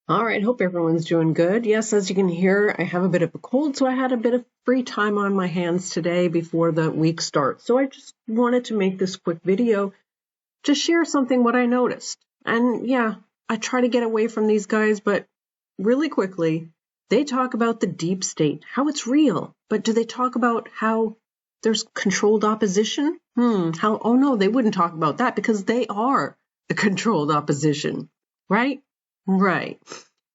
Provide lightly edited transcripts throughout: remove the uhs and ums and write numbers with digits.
All right, hope everyone's doing good. Yes, as you can hear, I have a bit of a cold, so I had a bit of free time on my hands today before the week starts. So I just wanted to make this quick video to share something what I noticed. And yeah, I try to get away from these guys, but really quickly, they talk about the deep state, how it's real. But do they talk about how there's controlled opposition? Oh no, they wouldn't talk about that because they are the controlled opposition, right? Right.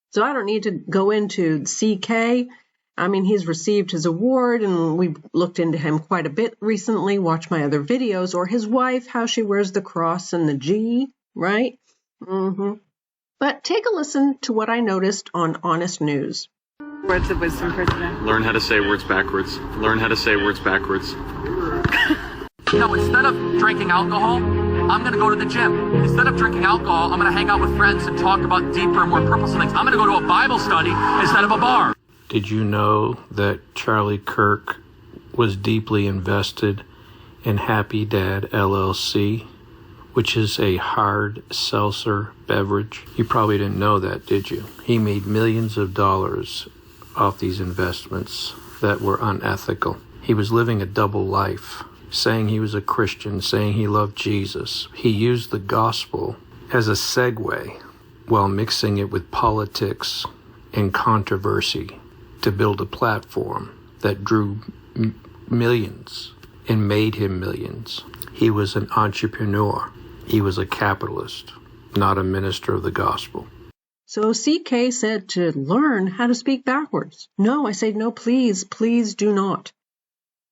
So I don't need to go into CK. I mean, he's received his award, and we've looked into him quite a bit recently. Watch my other videos, or his wife, how she wears the cross and the G, right? But take a listen to what I noticed on Honest News. Words of wisdom for today. Learn how to say words backwards. Learn how to say words backwards. No, instead of drinking alcohol, I'm going to go to the gym. Instead of drinking alcohol, I'm going to hang out with friends and talk about deeper, more purposeful things. I'm going to go to a Bible study instead of a bar. Did you know that Charlie Kirk was deeply invested in Happy Dad LLC, which is a hard seltzer beverage? You probably didn't know that, did you? He made millions of dollars off these investments that were unethical. He was living a double life, saying he was a Christian, saying he loved Jesus. He used the gospel as a segue while mixing it with politics and controversy to build a platform that drew millions and made him millions. He was an entrepreneur. He was a capitalist, not a minister of the gospel. So CK said to learn how to speak backwards. No, I say no, please do not.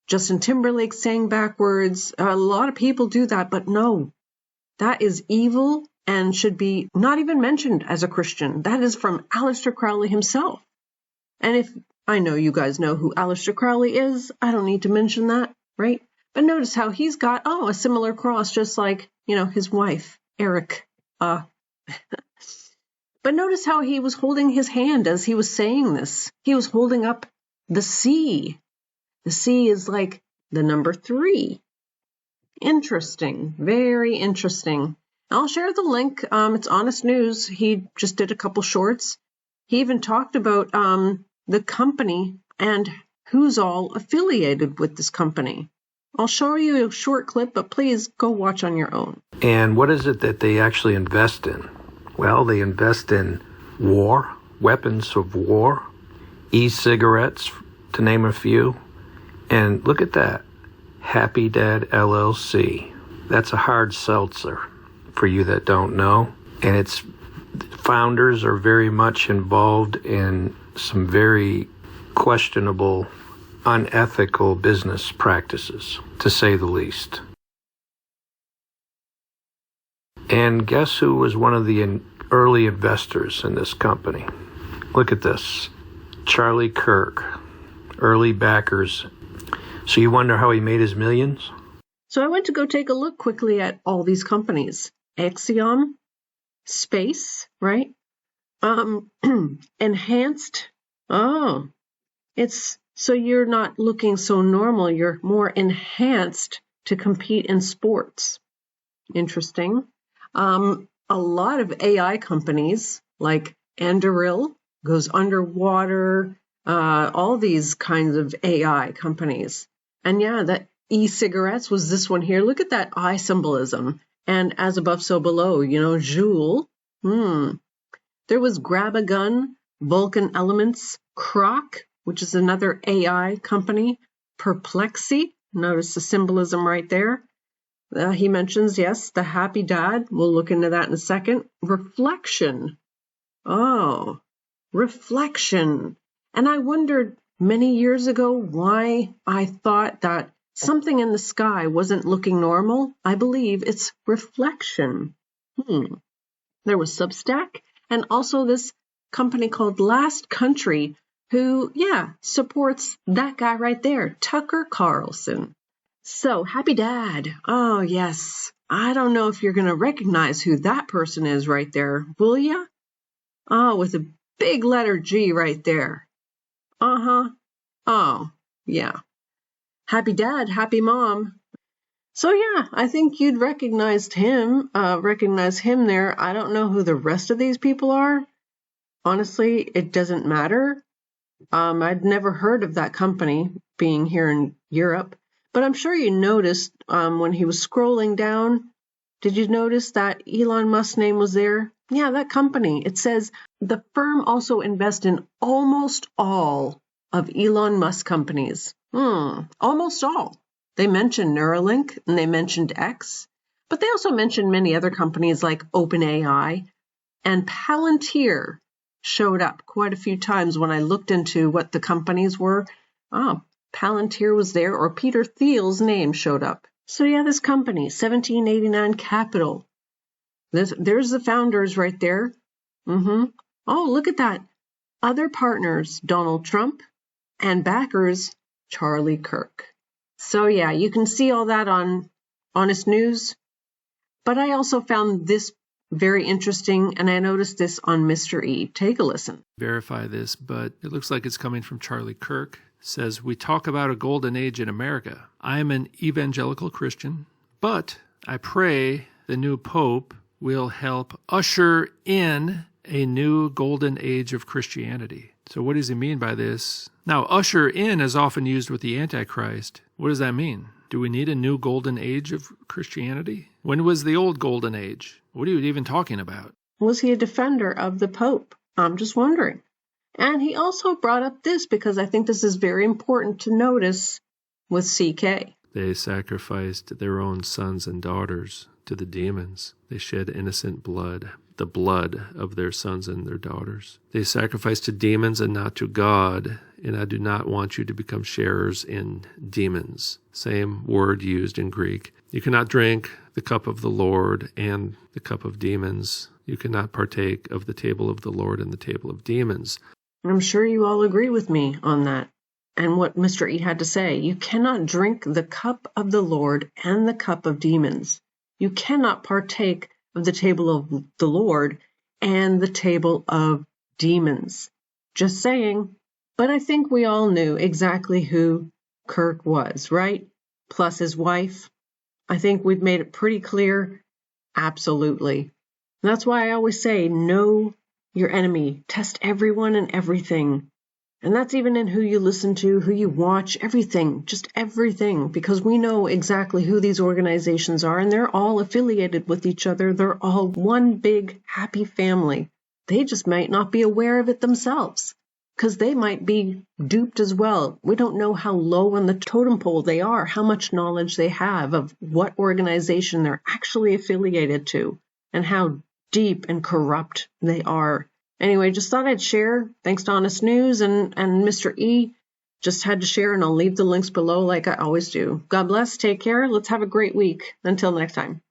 Justin Timberlake sang backwards. A lot of people do that, but no, that is evil and should be not even mentioned as a Christian. That is from Aleister Crowley himself. And if I know you guys know who Aleister Crowley is, I don't need to mention that, right? But notice how he's got, a similar cross, just like, his wife, Eric. But notice how he was holding his hand as he was saying this. He was holding up the C. The C is like the number 3. Interesting. Very interesting. I'll share the link. It's Honest News. He just did a couple shorts. He even talked about the company and who's all affiliated with this company. I'll show you a short clip, but please go watch on your own. And what is it that they actually invest in? Well, they invest in war, weapons of war, e-cigarettes, to name a few. And look at that, Happy Dad LLC. That's a hard seltzer for you that don't know. And its founders are very much involved in some very questionable, unethical business practices, to say the least. And guess who was one of the early investors in this company? Look at this, Charlie Kirk, early backers. So you wonder how he made his millions? So I went to go take a look quickly at all these companies. Axiom, Space, right? Enhanced. Oh, it's so you're not looking so normal. You're more enhanced to compete in sports. Interesting. A lot of AI companies like Anduril goes underwater. All these kinds of AI companies. And yeah, that e-cigarettes was this one here. Look at that eye symbolism. And as above, so below, Joule. There was Grab a Gun, Vulcan Elements, Croc, which is another AI company, Perplexy. Notice the symbolism right there. He mentions, yes, the Happy Dad. We'll look into that in a second. Reflection. Oh, reflection. And I wondered many years ago why I thought that something in the sky wasn't looking normal. I believe it's reflection. There was Substack and also this company called Last Country who, supports that guy right there, Tucker Carlson. So, Happy Dad. Oh, yes. I don't know if you're going to recognize who that person is right there, will ya? Oh, with a big letter G right there. Oh, yeah. Happy Dad, Happy Mom. So yeah, I think you'd recognize him there. I don't know who the rest of these people are, honestly, it doesn't matter. I'd never heard of that company being here in Europe, but I'm sure you noticed when he was scrolling down, did you notice that Elon Musk's name was there? Yeah, that company. It says the firm also invests in almost all of Elon Musk companies. Almost all. They mentioned Neuralink and they mentioned X, but they also mentioned many other companies like OpenAI, and Palantir showed up quite a few times when I looked into what the companies were. Palantir was there, or Peter Thiel's name showed up. So yeah, this company, 1789 Capital. There's the founders right there. Oh, look at that. Other partners, Donald Trump, and backers, Charlie Kirk. So yeah, you can see all that on Honest News. But I also found this very interesting, and I noticed this on Mr. E. Take a listen. Verify this, but it looks like it's coming from Charlie Kirk. It says, we talk about a golden age in America. I am an evangelical Christian, but I pray the new Pope will help usher in a new golden age of Christianity. So what does he mean by this? Now, usher in is often used with the Antichrist. What does that mean? Do we need a new golden age of Christianity? When was the old golden age? What are you even talking about? Was he a defender of the Pope? I'm just wondering. And he also brought up this because I think this is very important to notice with CK. They sacrificed their own sons and daughters to the demons. They shed innocent blood, the blood of their sons and their daughters. They sacrificed to demons and not to God, and I do not want you to become sharers in demons. Same word used in Greek. You cannot drink the cup of the Lord and the cup of demons. You cannot partake of the table of the Lord and the table of demons. I'm sure you all agree with me on that. And what Mr. E had to say, you cannot drink the cup of the Lord and the cup of demons. You cannot partake of the table of the Lord and the table of demons. Just saying. But I think we all knew exactly who Kirk was, right? Plus his wife. I think we've made it pretty clear. Absolutely. And that's why I always say, know your enemy. Test everyone and everything. And that's even in who you listen to, who you watch, everything, just everything, because we know exactly who these organizations are, and they're all affiliated with each other. They're all one big happy family. They just might not be aware of it themselves, because they might be duped as well. We don't know how low on the totem pole they are, how much knowledge they have of what organization they're actually affiliated to, and how deep and corrupt they are. Anyway, just thought I'd share. Thanks to Honest News and Mr. E. Just had to share, and I'll leave the links below like I always do. God bless. Take care. Let's have a great week. Until next time.